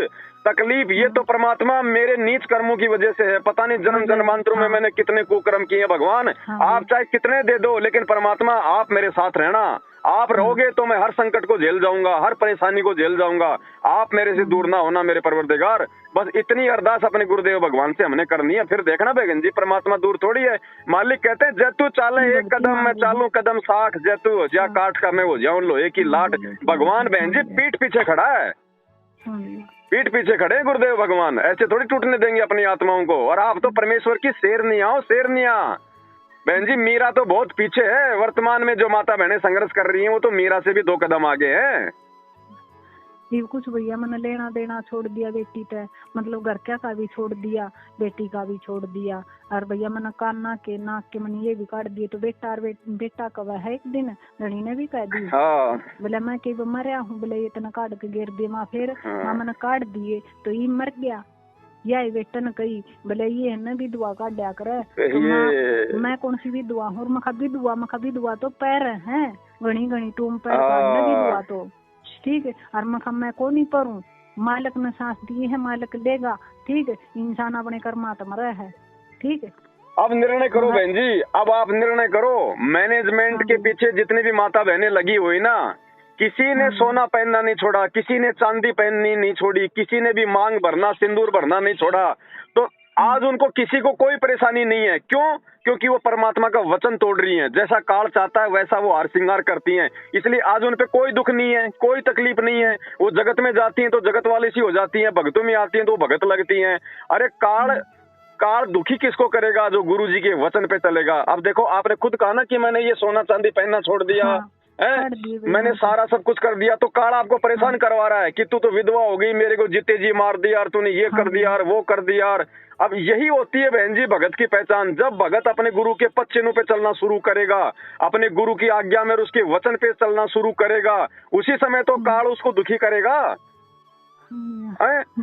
तकलीफ ये तो परमात्मा मेरे नीच कर्मों की वजह से है। पता नहीं जन्म जन्मांतरों में मैंने कितने कुकर्म किए भगवान, आप चाहे कितने दे दो, लेकिन परमात्मा आप मेरे साथ रहना। आप रहोगे तो मैं हर संकट को झेल जाऊंगा, हर परेशानी को झेल जाऊंगा। आप मेरे से दूर ना होना मेरे परवरदिगार। बस इतनी अरदास अपने गुरुदेव भगवान से हमने करनी है। फिर देखना बेगन जी परमात्मा दूर थोड़ी है। मालिक कहते हैं जैतू चाले 1 कदम मैं चालू कदम 60, जैतू हो जा काट का मैं हो जाऊं लोहे की लाट। भगवान बहन जी पीठ पीछे खड़ा है, पीठ पीछे खड़े गुरुदेव भगवान, ऐसे थोड़ी टूटने देंगे अपनी आत्माओं को। और आप तो परमेश्वर की शेरनियां हो, शेरनियां। बहन जी मीरा तो बहुत पीछे है। वर्तमान में जो माता बहनें संघर्ष कर रही हैं वो तो मीरा से भी 2 कदम आगे है। ये कुछ भैया मैंने लेना देना छोड़ दिया बेटी पे, मतलब घर का भी छोड़ दिया, बेटी का भी छोड़ दिया। और भैया मैंने कान नाक के मैंने ये भी काट दिए। तो बेटा कब है एक दिन धनी ने भी कह दी बोले मैं कई मरिया हूँ, बोले इतना काट के गिर दिए माँ। फिर मैंने काट दिए तो ये मर गया। यही बेटा ने कही बोले ये है ना भी दुआ काट दिया करे। तो मैं कौन सी भी दुआ हूँ, मखा भी दुआ तो पैर है घनी टूम पैर भी दुआ तो ठीक है। और मैं को नहीं पढ़ूं, मालिक ने सांस दी है, मालिक देगा ठीक है। इंसान अपने कर्मात्मा है ठीक है। अब निर्णय करो बहन जी, अब आप निर्णय करो। मैनेजमेंट के पीछे जितनी भी माता बहनें लगी हुई ना, किसी ने सोना पहनना नहीं छोड़ा, किसी ने चांदी पहननी नहीं छोड़ी, किसी ने भी मांग भरना, सिंदूर भरना नहीं छोड़ा। तो आज उनको किसी को कोई परेशानी नहीं है। क्यों? क्योंकि वो परमात्मा का वचन तोड़ रही हैं। जैसा काल चाहता है वैसा वो हार श्रृंगार करती हैं, इसलिए आज उन पे कोई दुख नहीं है, कोई तकलीफ नहीं है। वो जगत में जाती हैं तो जगत वाली सी हो जाती हैं, भक्तों में आती हैं तो भगत लगती हैं। अरे काल दुखी किसको करेगा? जो गुरु जी के वचन पे चलेगा। अब देखो आपने खुद कहा ना कि मैंने ये सोना चांदी पहनना छोड़ दिया, मैंने सारा सब कुछ कर दिया, तो काल आपको परेशान करवा रहा है कि तू तो विधवा हो गई, मेरे को जीते जी मार दिया और तूने ये कर दिया और वो कर दिया। और अब यही होती है बहन जी भगत की पहचान। जब भगत अपने गुरु के पद चिन्हों पे चलना शुरू करेगा, अपने गुरु की आज्ञा में उसके वचन पे चलना शुरू करेगा, उसी समय तो काल उसको दुखी करेगा।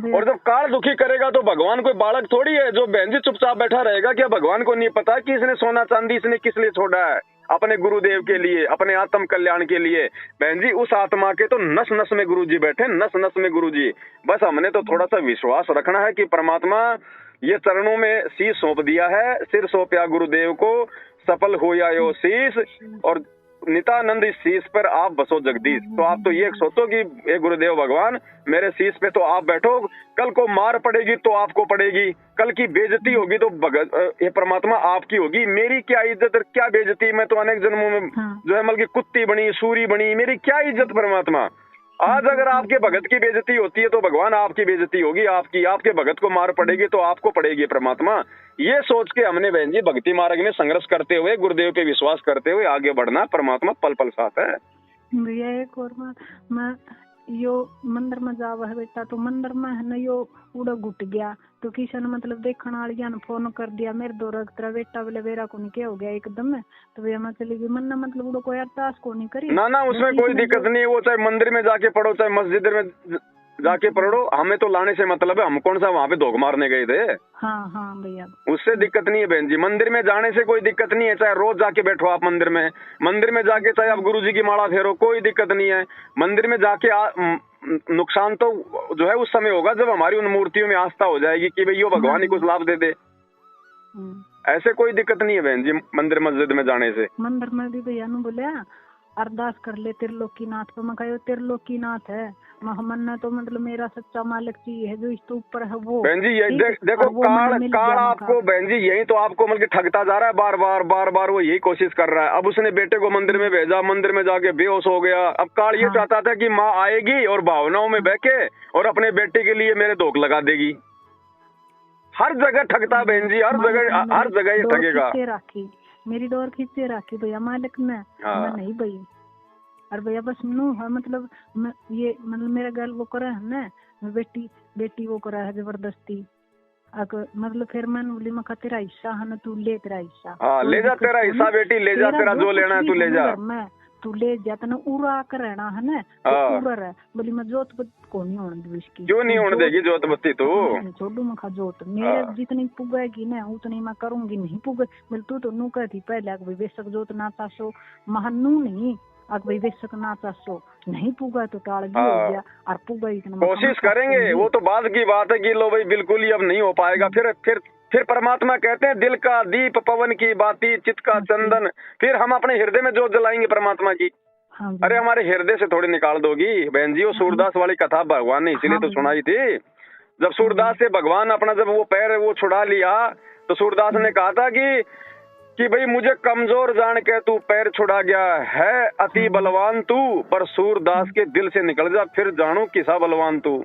और जब काल दुखी करेगा तो भगवान कोई बालक थोड़ी है जो बहन जी चुपचाप बैठा रहेगा। क्या भगवान को नहीं पता कि इसने सोना चांदी इसने किस लिए छोड़ा है? अपने गुरुदेव के लिए, अपने आत्म कल्याण के लिए। बहन जी उस आत्मा के तो नस नस में गुरुजी बैठे, नस नस में गुरुजी। बस हमने तो थोड़ा सा विश्वास रखना है कि परमात्मा ये चरणों में शीश सौंप दिया है, सिर सौंपया गुरुदेव को, सफल हो या यो शीश, और नितानंद इस शीश पर आप बसो जगदीश। तो आप तो ये सोचो कि हे गुरुदेव भगवान मेरे शीश पे तो आप बैठो, कल को मार पड़ेगी तो आपको पड़ेगी, कल की बेइज्जती होगी तो ये परमात्मा आपकी होगी। मेरी क्या इज्जत और क्या बेइज्जती? मैं तो अनेक जन्मों में जो है मतलब की कुत्ती बनी, सूरी बनी, मेरी क्या इज्जत परमात्मा? आज अगर आपके भगत की बेइज्जती होती है तो भगवान आपकी बेइज्जती होगी, आपके भगत को मार पड़ेगी तो आपको पड़ेगी परमात्मा। ये सोच के हमने बहन जी भक्ति मार्ग में संघर्ष करते हुए, गुरुदेव पे विश्वास करते हुए आगे बढ़ना। परमात्मा पल पल साथ है। भैया एक और बात, मैं यो मंदिर में जावा है बेटा, तो मंदिर में है ना यो उड़ा घुट गया तो किसी ने मतलब देखने वाली ने फोन कर दिया मेरे दो तेरा बेटा बोले वेरा को नहीं क्या हो गया एकदम में, तो भैया मैं चली गई। मन मतलब उड़ा कोई अरदास को नहीं करी ना उसमें कोई दिक्कत नहीं है। वो चाहे मंदिर में जाके पढ़ो चाहे मस्जिद में जाके पढ़ो, हमें तो लाने से मतलब है। हम कौन सा वहाँ पे धोख मारने गए थे? हाँ भैया उससे दिक्कत नहीं है बहन जी। मंदिर में जाने से कोई दिक्कत नहीं है, चाहे रोज जाके बैठो आप मंदिर में जाके चाहे आप गुरुजी की माला फेरो, कोई दिक्कत नहीं है। मंदिर में जाके नुकसान तो जो है उस समय होगा जब हमारी उन मूर्तियों में आस्था हो जाएगी कि भाई यो भगवान ही कुछ लाभ दे दे। ऐसे कोई दिक्कत नहीं है बहन जी मंदिर मस्जिद में जाने से। मंदिर में भी भैया ने बोले अरदास कर ले त्रिलोकीनाथ पे। मैं कहो त्रिलोकीनाथ है मन तो मतलब मेरा सच्चा मालिक जी है जो इस तो ऊपर है वो। बहन जी ये देखो काल आपको बहन जी यही तो आपको मतलब ठगता जा रहा है, बार बार वो यही कोशिश कर रहा है। अब उसने बेटे को मंदिर में भेजा, मंदिर में जाके बेहोश हो गया। अब काल ये चाहता था कि माँ आएगी और भावनाओं में बहके और अपने बेटे के लिए मेरे धोख लगा देगी। हर जगह ठगता बहन जी, हर जगह ये ठगेगा। मेरी डोर खींचे राखी भैया मालिक ने, मैं नहीं भई। और भैया बस नू है मतलब ये मतलब मेरा गल वो करे है ना, बेटी वो करा है जबरदस्ती। मतलब फिर मैं बोली मैं तेरा हिस्सा है ना, तू ले तेरा हिस्सा। ले जा तेरा हिस्सा बेटी, ले जा तेरा जो लेना है तू ले जा। तू ले जा तना उड़ा कर रहना है ना, तो उड़ा रहा। बोली मैं जोत को नहीं होने दूँ इसकी। क्यों नहीं होने देगी जोत बत्ती? तू छोड़ू मखा जोत मेरे जितनी पुगेगी ना उतनी मैं करूंगी। नहीं पुगे बोले तू तो नू कहती पहले बेशक जोत ना चासो महानू नहीं भाई बेशक ना चासो नहीं पुगा तो टाल भी हो गया और पुगा इतना कोशिश करेंगे। वो तो बाद की बात है कि लो भाई बिल्कुल ही अब नहीं हो पाएगा। फिर परमात्मा कहते हैं दिल का दीप पवन की बाती चित्त का चंदन, फिर हम अपने हृदय में जोत जलाएंगे परमात्मा की। अरे हमारे हृदय से थोड़ी निकाल दोगी बहन जी। वो सूरदास वाली कथा भगवान ने इसीलिए तो सुनाई थी। जब सूरदास से भगवान अपना जब वो पैर वो छुड़ा लिया तो सूरदास ने कहा था कि भाई मुझे कमजोर जान के तू पैर छुड़ा गया है, अति बलवान तू, पर सूरदास के दिल से निकल जा फिर जानू किसा बलवान तू।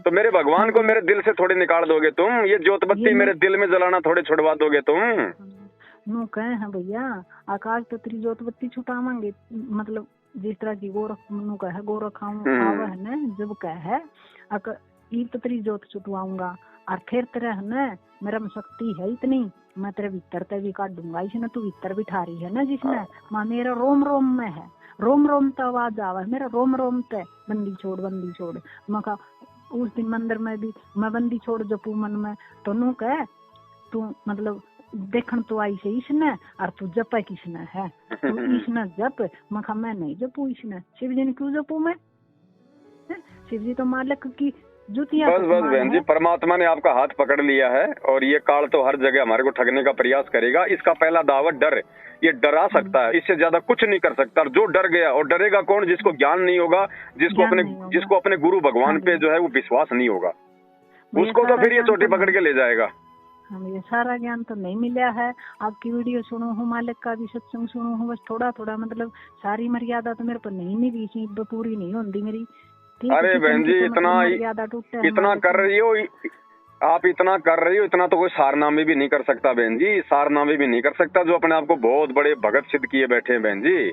तो मेरे भगवान को मेरे दिल से थोड़ी निकाल दोगे तुम? ये ज्योत बत्ती मेरे दिल में जलाना थोड़ी छुड़वा दोगे तुम? नू कहे हैं भैया आकाश तो तेरी ज्योत बत्ती छुटावांगे, मतलब जिस तरह की गोरख नू कहे गोरख आवा है ना, जब कहे तो तेरी ज्योत छुटवाऊंगा और फिर तेरा है ना मेरा में शक्ति है इतनी मैं तेरे भीतर ते भी काट दूंगा। इसने तू भीतर बिठा रही है ना जिसने माँ मेरा रोम रोम में है, रोम रोम तो आवाज आवा है मेरा रोम रोम ते बंदी छोड़। मैं उस दिन मंदिर में भी मैं बंदी छोड़ जपू मन में तो नू कह तू मतलब देखन तो आई से इसने और तू जपे किसने है, तू इसने जप। मैं नहीं जपू इसने। शिव जी ने क्यों जपू मैं? शिव जी तो मालिक की जुतिया। बस बहन जी परमात्मा ने आपका हाथ पकड़ लिया है और ये काल तो हर जगह हमारे को ठगने का प्रयास करेगा। इसका पहला दावा डर, ये डरा सकता है, इससे ज्यादा कुछ नहीं कर सकता। जो डर गया और डरेगा कौन? जिसको ज्ञान नहीं होगा, जिसको अपने गुरु भगवान पे जो है वो विश्वास नहीं होगा, उसको तो फिर ये चोटी पकड़ के ले जाएगा। हमें सारा ज्ञान तो नहीं मिला है। आपकी वीडियो सुनो हूँ, मालिक का भी सत्संग सुनो हूँ, बस थोड़ा थोड़ा मतलब सारी मर्यादा तो मेरे पर नहीं मिली, पूरी नहीं होती मेरी। अरे बहन जी इतना कर रही हो आप, इतना कर रही हो, इतना तो कोई सारनामे भी नहीं कर सकता बहन जी। सारनामे भी नहीं कर सकता जो अपने आप को बहुत बड़े भगत सिद्ध किए बैठे हैं बहन जी।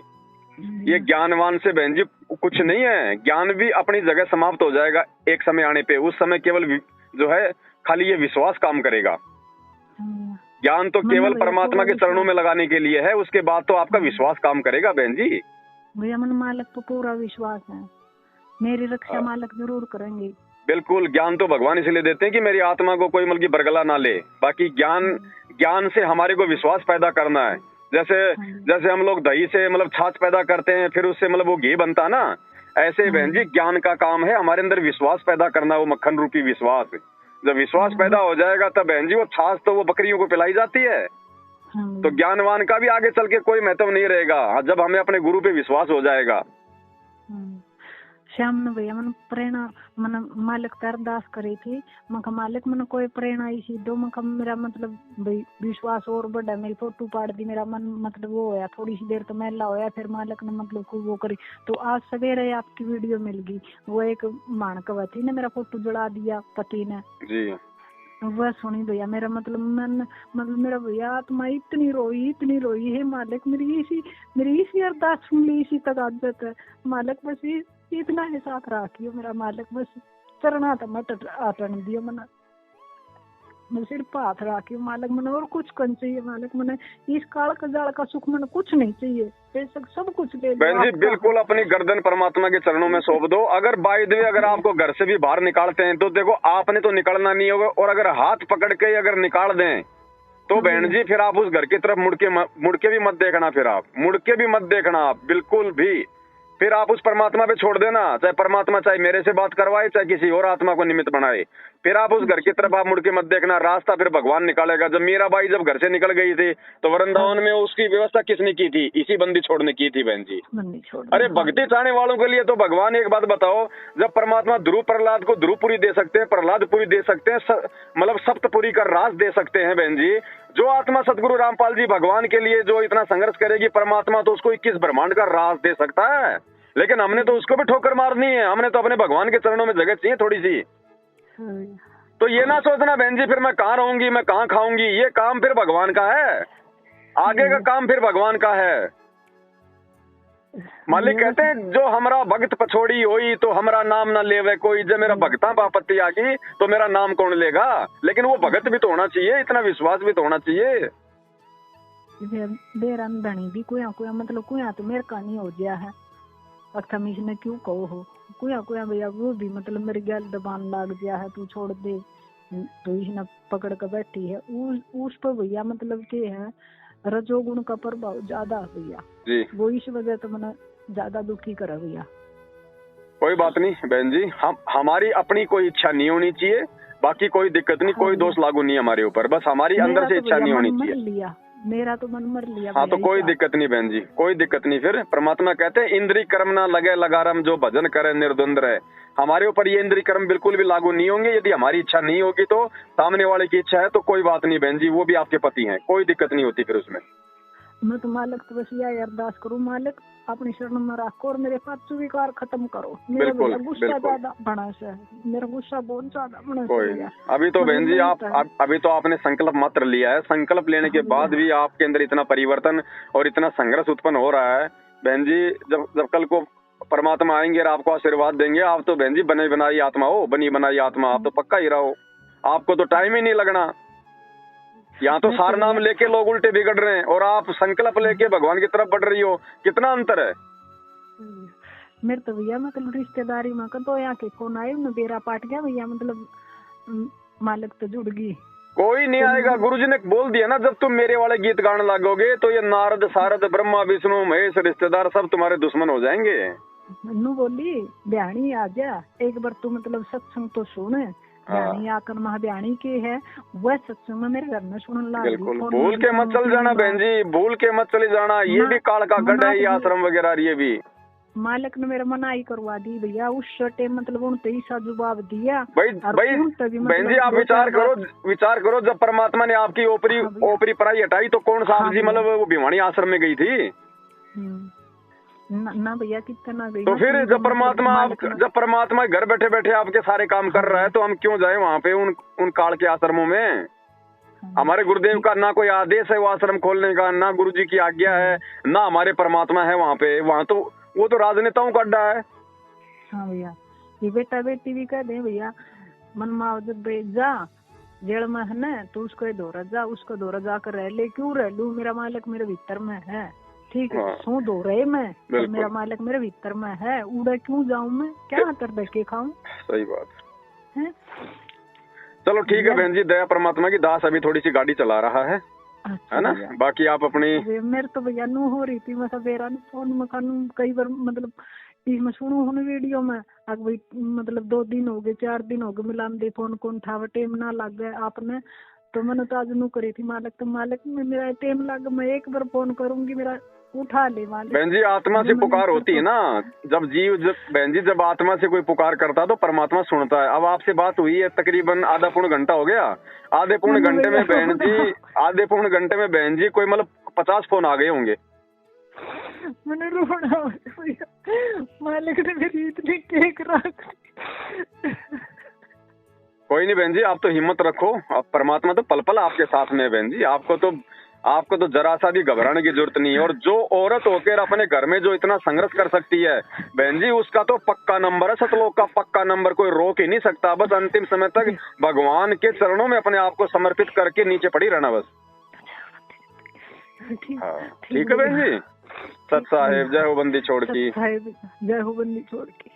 ये ज्ञानवान से बहन जी कुछ नहीं है, ज्ञान भी अपनी जगह समाप्त हो जाएगा एक समय आने पे। उस समय केवल जो है खाली ये विश्वास काम करेगा। ज्ञान तो केवल परमात्मा के चरणों में लगाने के लिए है, उसके बाद तो आपका विश्वास काम करेगा बहन जी। भैया मन मालिक पर पूरा विश्वास है, मेरी रक्षा मालिक जरूर करेंगे। बिल्कुल, ज्ञान तो भगवान इसलिए देते हैं कि मेरी आत्मा को कोई मतलब बरगला ना ले। बाकी ज्ञान से हमारे को विश्वास पैदा करना है। जैसे हम लोग दही से मतलब छाछ पैदा करते हैं, फिर उससे मतलब वो घी बनता ना, ऐसे बहन जी ज्ञान का काम है हमारे अंदर विश्वास पैदा करना, वो मक्खन रूपी विश्वास। जब विश्वास पैदा हो जाएगा तब बहन जी वो छाछ तो वो बकरियों को पिलाई जाती है। तो ज्ञानवान का भी आगे चल के कोई महत्व नहीं रहेगा जब हमें अपने गुरु पे विश्वास हो जाएगा। श्याम ने भैया मन प्रेरणा मन मालिक का अरदास करी थी, मका मालिक मन कोई प्रेरणा इसी दो, मका मेरा मतलब विश्वास और बढ़ा, मेरी फोटो पाड़ दी, मेरा मन मतलब वो होया, थोड़ी सी देर तो मैला होया, फिर मालिक ने मतलब को वो करी। तो आज सवेरे आपकी वीडियो मिल गई, वो एक मानकवा थी ने मेरा फोटो जला दिया पति ने जी, वह सुनी भैया मेरा मतलब मन मतलब मेरा भैया आत्मा इतनी रोई है मालिक, मेरी इसी अरदास सुन ली, इसी तक आदत है मालिक, बस इतना ही साथ रखियो मेरा मालिक, बस चरना तो मत आटन दियो मना, मैं सिर्फ हाथ रखियो मालिक, मन और कुछ कन चाहिए मालिक, मन इस काल का जाल का सुख मन कुछ नहीं चाहिए, बेशक सब कुछ ले बहन जी। बिल्कुल अपनी गर्दन परमात्मा के चरणों में सौंप दो। अगर बाय द वे अगर आपको घर से भी बाहर निकालते हैं तो देखो आपने तो निकलना नहीं होगा, और अगर हाथ पकड़ के अगर निकाल दें तो बहन जी फिर आप उस घर की तरफ मुड़ के भी मत देखना, फिर आप मुड़ के भी मत देखना आप बिल्कुल भी। फिर आप उस परमात्मा पे छोड़ देना, चाहे परमात्मा चाहे मेरे से बात करवाए चाहे किसी और आत्मा को निमित्त बनाए, फिर आप उस घर की तरफ आप मुड़ के मत देखना, रास्ता फिर भगवान निकालेगा। जब मीराबाई जब घर से निकल गई थी तो वृंदावन में उसकी व्यवस्था किसने की थी? इसी बंदी छोड़ने की थी बहन जी। अरे भक्ति चाहने वालों के लिए तो भगवान एक बात बताओ, जब परमात्मा ध्रुव प्रहलाद को ध्रुवपुरी दे सकते हैं, प्रहलादपुरी दे सकते हैं, मतलब सप्तपुरी का राज दे सकते हैं बहन जी, जो आत्मा सदगुरु रामपाल जी भगवान के लिए जो इतना संघर्ष करेगी, परमात्मा तो उसको 21 ब्रह्मांड का राज दे सकता है। लेकिन हमने तो उसको भी ठोकर मारनी है, हमने तो अपने भगवान के चरणों में जगह चाहिए थोड़ी सी। तो ये ना सोचना बहन जी फिर मैं कहाँ रहूंगी, मैं कहाँ खाऊंगी, ये काम फिर भगवान का है, आगे का काम फिर भगवान का है। मालिक कहते हैं जो हमारा भक्त पछोड़ी होई तो हमारा नाम ना लेवे कोई, जब मेरा भक्ता बापत्ती आ गई तो मेरा नाम कौन लेगा। लेकिन वो भगत भी तो होना चाहिए, इतना विश्वास भी तो होना चाहिए। धनी भी कोया मतलब कोया तो मेरे का नहीं हो गया है, अक्थम इसने क्यों कहो हो कोया भैया, वो भी मतलब मेरे गैल दबान लाग गया है, तू छोड़ दे, तो इसने पकड़ कर बैठी है उस पर भैया, मतलब के है रजोगुण का प्रभाव ज्यादा है भैया, वो इस वजह तो मैंने ज्यादा दुखी करा भैया। कोई बात नहीं बहन जी, हमारी अपनी कोई इच्छा नहीं होनी चाहिए, बाकी कोई दिक्कत नहीं, कोई दोष लागू नहीं हमारे ऊपर, बस हमारी अंदर से इच्छा नहीं होनी चाहिए। मेरा तो मन मर लिया। हाँ तो कोई दिक्कत नहीं बहन जी, कोई दिक्कत नहीं। फिर परमात्मा कहते हैं इंद्री कर्म ना लगे लगारम, जो भजन करे निर्द्वंद रहे। हमारे ऊपर ये इंद्री कर्म बिल्कुल भी लागू नहीं होंगे। यदि हमारी इच्छा नहीं होगी तो सामने वाले की इच्छा है तो कोई बात नहीं बहन जी, वो भी आपके पति हैं, कोई दिक्कत नहीं होती फिर उसमें। मैं तो मालिक तो बस यही अरदास करूँ, मालिक अपनी शरण में रखो और मेरे पास विकार खत्म करो। मेरा गुस्सा ज्यादा बना से, मेरा गुस्सा बहुत ज्यादा बना से। अभी तो बहन जी आप अभी तो आपने संकल्प मात्र लिया है, संकल्प लेने के बाद भी आपके अंदर इतना परिवर्तन और इतना संघर्ष उत्पन्न हो रहा है बहन जी। जब कल को परमात्मा आएंगे और आपको आशीर्वाद देंगे, आप तो बहन जी बनी बनाई आत्मा हो, बनी बनाई आत्मा, आप तो पक्का ही रहो, आपको तो टाइम ही नहीं लगना। यहाँ तो सार नाम लेके लोग उल्टे बिगड़ रहे हैं और आप संकल्प लेके भगवान की तरफ बढ़ रही हो, कितना अंतर है। मेरे तो भैया मतलब रिश्तेदारी में तो यहाँ के फोन आये न, बेरा पाट गया भैया, मतलब मालिक तो जुड़ गई। कोई नहीं आएगा, गुरुजी ने बोल दिया ना, जब तुम मेरे वाले गीत गाने लगोगे तो ये नारद सारद ब्रह्मा विष्णु महेश रिश्तेदार सब तुम्हारे दुश्मन हो जाएंगे। नू बोली ब्याणी आ जा, एक बार तू मतलब सत्संग तो सुन, ब्याणी आकर महाब्याणी के है वह सत्संग में मेरे घर में सुनने लगा। बिल्कुल भूल के मत चल जाना बहन जी, भूल के मत चली जाना, ये भी काल का गढ़ है, ये आश्रम वगैरह ये भी। मालिक ने मेरा मनाई करवा दी भैया, उस छोटे मतलब उन ऐसा जवाब दिया। भाई बहन जी आप विचार करो, जब परमात्मा ने आपकी ओपरी पराई हटाई तो कौन सा जी मतलब वो भिवानी आश्रम में गई थी ना भैया, कितना गई। तो फिर जब परमात्मा घर बैठे बैठे आपके सारे काम कर रहा है तो हम क्यों जाए वहाँ पे उन काल के आश्रमों में। हमारे गुरुदेव का ना कोई आदेश है वो आश्रम खोलने का, ना गुरु जी की आज्ञा है, ना हमारे परमात्मा है वहाँ पे। वहाँ तो वो तो राजनेताओं का अड्डा है। हाँ भैया, ये बेटा बेटी भी कह दे भैया, मन माव जब जा जेल में है ना, तो उसको दौरा जा, उसको दौरा जाकर रह ले, क्यों रह लू, मेरा मालिक मेरे भीतर में है, ठीक है। हाँ। सो दो रहे मैं, तो मेरा मालिक मेरे भीतर में है, उड़ा क्यों जाऊं मैं, क्या कर धक्के खाऊं। सही बात है। चलो ठीक है बहन जी, दया परमात्मा की। दास अभी थोड़ी सी गाड़ी चला रहा है, अच्छा है ना। बाकी आप अपनी मेरे तो भैया नू हो रही थी, मैं सवेरा फोन मकान कई बार मतलब इसमें सुनू हूँ वीडियो में, अब भाई मतलब 2 दिन हो गए 4 दिन हो गए मिलान दे फोन कौन उठावा, टेम ना लग गए आपने, तो मैंने तो आज नू करी थी मालिक, तो मालिक में मेरा टेम लग, मैं एक बार फोन करूंगी मेरा उठा ले मालिक। बहन जी आत्मा से पुकार होती है ना, जब जीव बहन जी जब आत्मा से कोई पुकार करता है तो परमात्मा सुनता है। अब आपसे बात हुई है तकरीबन आधा पौन घंटा हो गया, आधे पौन घंटे में बहन जी, आधे पौन घंटे में बहन जी कोई मतलब 50 फोन आ गए होंगे। मैंने रोना मालिक ने मेरी इतनी टेक रख। कोई नहीं बहन जी, आप तो हिम्मत रखो, आप परमात्मा तो पल पल आपके साथ में है बहन जी। आपको तो जरा सा भी घबराने की जरूरत नहीं है। और जो औरत होकर अपने घर में जो इतना संघर्ष कर सकती है बहन जी, उसका तो पक्का नंबर है, सतलोक का पक्का नंबर, कोई रोक ही नहीं सकता। बस अंतिम समय तक भगवान के चरणों में अपने आप को समर्पित करके नीचे पड़ी रहना बस। ठीक है बहन जी। सत साहेब जय हो बंदी छोड़ की। जय हो बंदी छोड़ की।